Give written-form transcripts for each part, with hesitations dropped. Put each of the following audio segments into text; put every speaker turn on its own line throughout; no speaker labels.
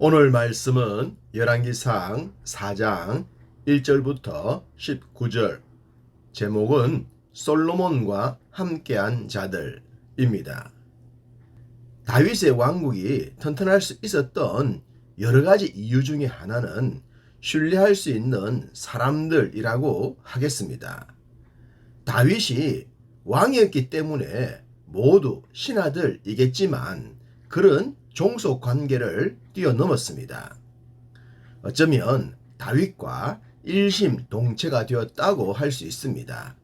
오늘 말씀은 열왕기상 4장 1절부터 19절, 제목은 솔로몬과 함께한 자들입니다. 다윗의 왕국이 튼튼할 수 있었던 여러 가지 이유 중에 하나는 신뢰할 수 있는 사람들이라고 하겠습니다. 다윗이 왕이었기 때문에 모두 신하들이겠지만 그런 종속 관계를 뛰어넘었습니다. 어쩌면 다윗과 일심동체가 되었다고 할 수 있습니다.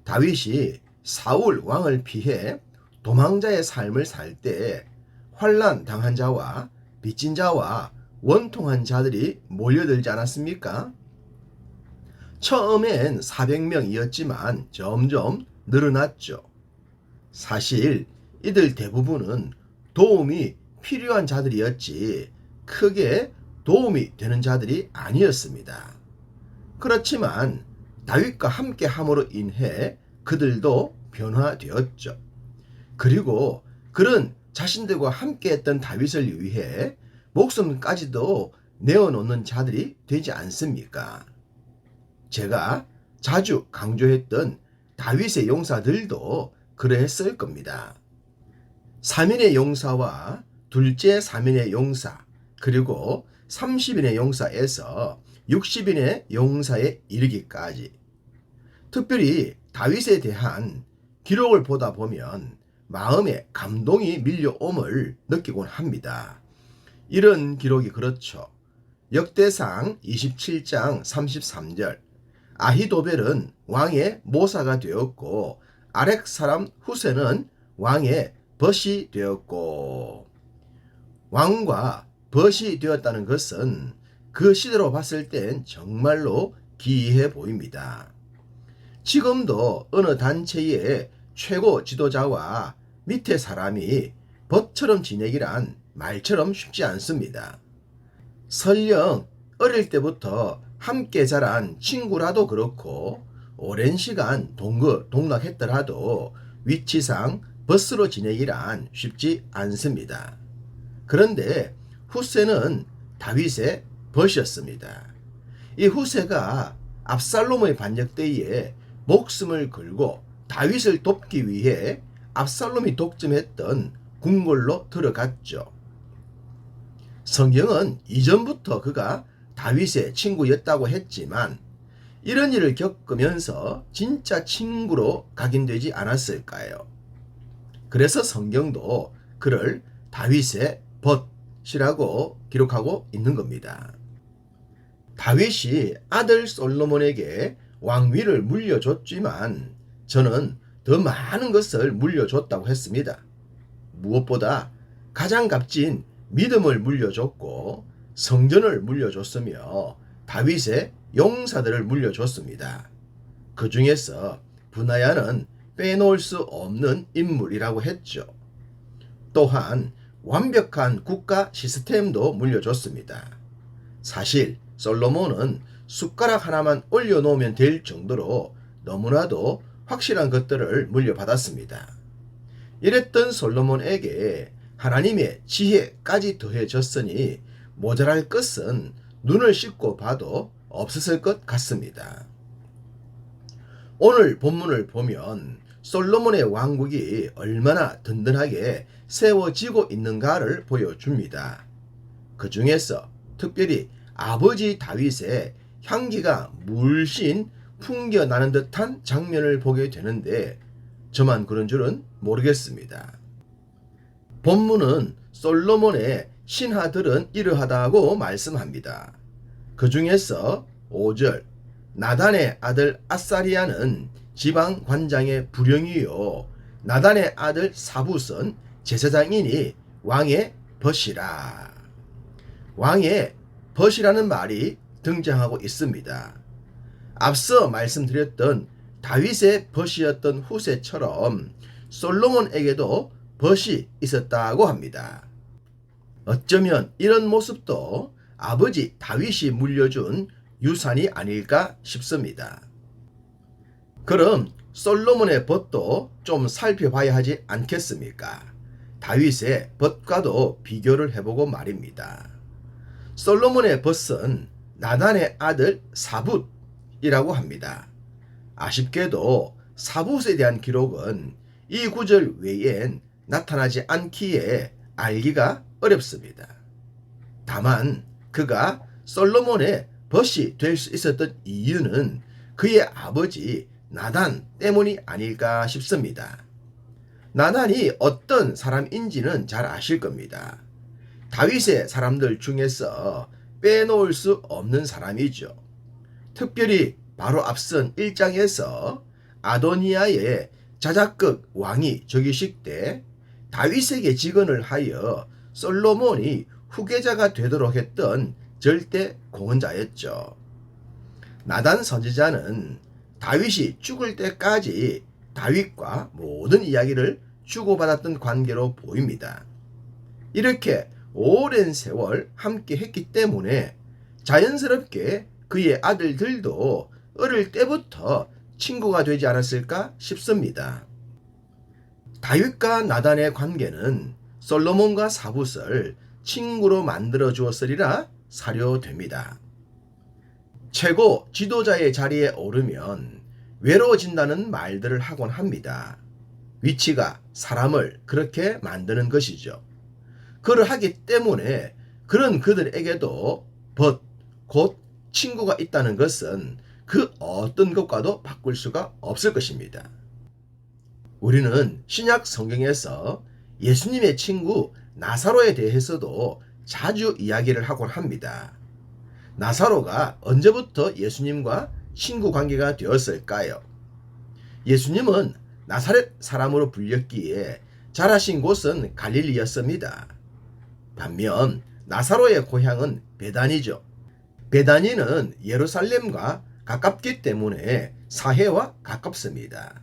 다윗이 사울 왕을 피해 도망자의 삶을 살 때 환난 당한 자와 빚진 자와 원통한 자들이 몰려들지 않았습니까? 처음엔 400명이었지만 점점 늘어났죠. 사실 이들 대부분은 도움이 필요한 자들이었지 크게 도움이 되는 자들이 아니었습니다. 그렇지만 다윗과 함께 함으로 인해 그들도 변화되었죠. 그리고 그런 자신들과 함께 했던 다윗을 위해 목숨까지도 내어놓는 자들이 되지 않습니까? 제가 자주 강조했던 다윗의 용사들도 그러했을 겁니다. 3인의 용사와 둘째 3인의 용사, 그리고 30인의 용사에서 60인의 용사에 이르기까지, 특별히 다윗에 대한 기록을 보다 보면 마음에 감동이 밀려옴을 느끼곤 합니다. 이런 기록이 그렇죠. 역대상 27장 33절, 아히도벨은 왕의 모사가 되었고 아렉 사람 후세는 왕의 벗이 되었고, 왕과 벗이 되었다는 것은 그 시대로 봤을 땐 정말로 기이해 보입니다. 지금도 어느 단체의 최고 지도자와 밑에 사람이 벗처럼 지내기란 말처럼 쉽지 않습니다. 설령 어릴 때부터 함께 자란 친구라도 그렇고 오랜 시간 동거동락했더라도 위치상 벗으로 지내기란 쉽지 않습니다. 그런데 후세는 다윗의 벗이었습니다. 이 후세가 압살롬의 반역 때에 목숨을 걸고 다윗을 돕기 위해 압살롬이 독점했던 궁궐로 들어갔죠. 성경은 이전부터 그가 다윗의 친구였다고 했지만 이런 일을 겪으면서 진짜 친구로 각인되지 않았을까요? 그래서 성경도 그를 다윗의 벗이라고 기록하고 있는 겁니다. 다윗이 아들 솔로몬에게 왕위를 물려줬지만 저는 더 많은 것을 물려줬다고 했습니다. 무엇보다 가장 값진 믿음을 물려줬고 성전을 물려줬으며 다윗의 용사들을 물려줬습니다. 그 중에서 브나야는 빼놓을 수 없는 인물이라고 했죠. 또한 완벽한 국가 시스템도 물려줬습니다. 사실 솔로몬은 숟가락 하나만 올려놓으면 될 정도로 너무나도 확실한 것들을 물려받았습니다. 이랬던 솔로몬에게 하나님의 지혜까지 더해졌으니 모자랄 것은 눈을 씻고 봐도 없었을 것 같습니다. 오늘 본문을 보면 솔로몬의 왕국이 얼마나 든든하게 세워지고 있는가를 보여줍니다. 그 중에서 특별히 아버지 다윗의 향기가 물씬 풍겨나는 듯한 장면을 보게 되는데 저만 그런 줄은 모르겠습니다. 본문은 솔로몬의 신하들은 이러하다고 말씀합니다. 그 중에서 5절, 나단의 아들 아사리아는 지방 관장의 부령이요 나단의 아들 사붓은 제사장이니 왕의 벗이라. 왕의 벗이라는 말이 등장하고 있습니다. 앞서 말씀드렸던 다윗의 벗이었던 후세처럼 솔로몬에게도 벗이 있었다고 합니다. 어쩌면 이런 모습도 아버지 다윗이 물려준 유산이 아닐까 싶습니다. 그럼 솔로몬의 벗도 좀 살펴봐야 하지 않겠습니까? 다윗의 벗과도 비교를 해보고 말입니다. 솔로몬의 벗은 나단의 아들 사붓이라고 합니다. 아쉽게도 사붓에 대한 기록은 이 구절 외엔 나타나지 않기에 알기가 어렵습니다. 다만 그가 솔로몬의 벗이 될 수 있었던 이유는 그의 아버지 나단 때문이 아닐까 싶습니다. 나단이 어떤 사람인지는 잘 아실 겁니다. 다윗의 사람들 중에서 빼놓을 수 없는 사람이죠. 특별히 바로 앞선 1장에서 아도니아의 자작극 왕이 즉위식 때 다윗에게 직언을 하여 솔로몬이 후계자가 되도록 했던 절대 공헌자였죠. 나단 선지자는 다윗이 죽을 때까지 다윗과 모든 이야기를 주고받았던 관계로 보입니다. 이렇게 오랜 세월 함께 했기 때문에 자연스럽게 그의 아들들도 어릴 때부터 친구가 되지 않았을까 싶습니다. 다윗과 나단의 관계는 솔로몬과 사붓을 친구로 만들어 주었으리라 사료됩니다. 최고 지도자의 자리에 오르면 외로워진다는 말들을 하곤 합니다. 위치가 사람을 그렇게 만드는 것이죠. 그러하기 때문에 그런 그들에게도 곧 친구가 있다는 것은 그 어떤 것과도 바꿀 수가 없을 것입니다. 우리는 신약 성경에서 예수님의 친구 나사로에 대해서도 자주 이야기를 하곤 합니다. 나사로가 언제부터 예수님과 친구 관계가 되었을까요? 예수님은 나사렛 사람으로 불렸기에 자라신 곳은 갈릴리였습니다. 반면 나사로의 고향은 베다니죠. 베다니는 예루살렘과 가깝기 때문에 사해와 가깝습니다.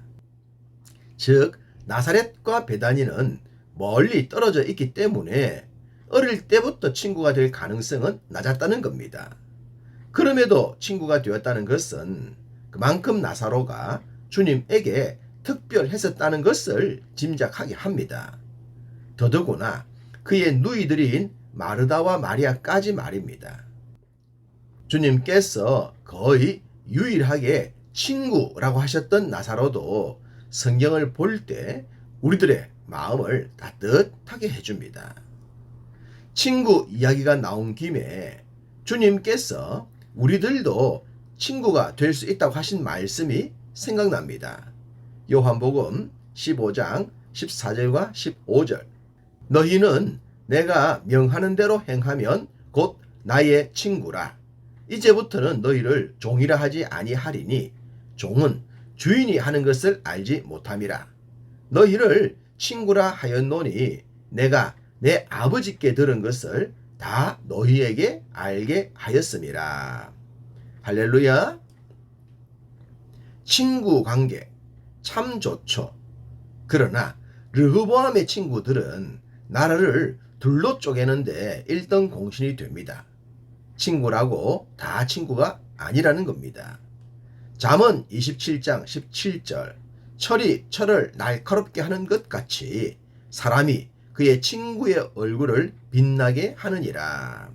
즉 나사렛과 베다니는 멀리 떨어져 있기 때문에 어릴 때부터 친구가 될 가능성은 낮았다는 겁니다. 그럼에도 친구가 되었다는 것은 그만큼 나사로가 주님에게 특별했었다는 것을 짐작하게 합니다. 더더구나 그의 누이들인 마르다와 마리아까지 말입니다. 주님께서 거의 유일하게 친구라고 하셨던 나사로도 성경을 볼 때 우리들의 마음을 따뜻하게 해줍니다. 친구 이야기가 나온 김에 주님께서 우리들도 친구가 될 수 있다고 하신 말씀이 생각납니다. 요한복음 15장 14절과 15절. 너희는 내가 명하는 대로 행하면 곧 나의 친구라. 이제부터는 너희를 종이라 하지 아니하리니 종은 주인이 하는 것을 알지 못함이라. 너희를 친구라 하였노니 내가 내 아버지께 들은 것을 다 너희에게 알게 하였음이라. 할렐루야. 친구 관계 참 좋죠. 그러나 르호보암의 친구들은 나라를 둘로 쪼개는데 1등 공신이 됩니다. 친구라고 다 친구가 아니라는 겁니다. 잠언 27장 17절 철이 철을 날카롭게 하는 것 같이 사람이 그의 친구의 얼굴을 빛나게 하느니라.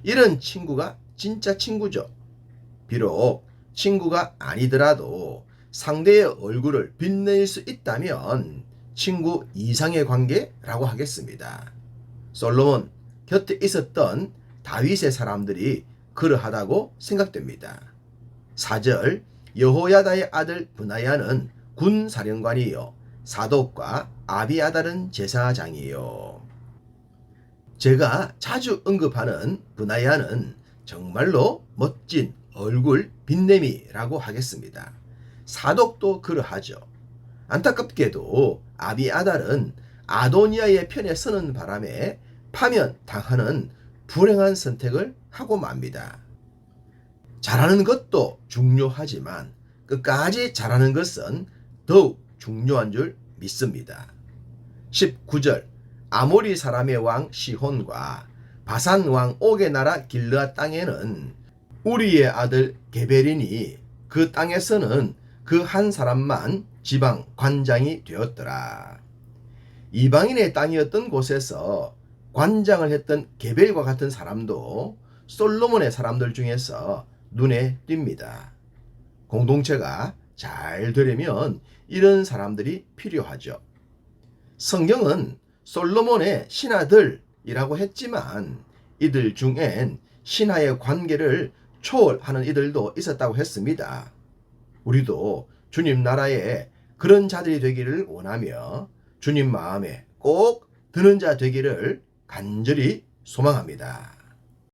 이런 친구가 진짜 친구죠. 비록 친구가 아니더라도 상대의 얼굴을 빛낼 수 있다면 친구 이상의 관계라고 하겠습니다. 솔로몬 곁에 있었던 다윗의 사람들이 그러하다고 생각됩니다. 4절 여호야다의 아들 브나야는 군사령관이요 사독과 아비아달은 제사장이요. 제가 자주 언급하는 브나야는 정말로 멋진 얼굴 빛내미라고 하겠습니다. 사독도 그러하죠. 안타깝게도 아비아달은 아도니아의 편에 서는 바람에 파면당하는 불행한 선택을 하고 맙니다. 잘하는 것도 중요하지만 끝까지 잘하는 것은 더욱 중요한 줄 믿습니다. 19절 아모리 사람의 왕 시혼과 바산 왕 옥의 나라 길르앗 땅에는 우리의 아들 게베린이 그 땅에서는 그 한 사람만 지방 관장이 되었더라. 이방인의 땅이었던 곳에서 관장을 했던 게벨과 같은 사람도 솔로몬의 사람들 중에서 눈에 띕니다. 공동체가 잘 되려면 이런 사람들이 필요하죠. 성경은 솔로몬의 신하들이라고 했지만 이들 중엔 신하의 관계를 초월하는 이들도 있었다고 했습니다. 우리도 주님 나라에 그런 자들이 되기를 원하며 주님 마음에 꼭 드는 자 되기를 간절히 소망합니다.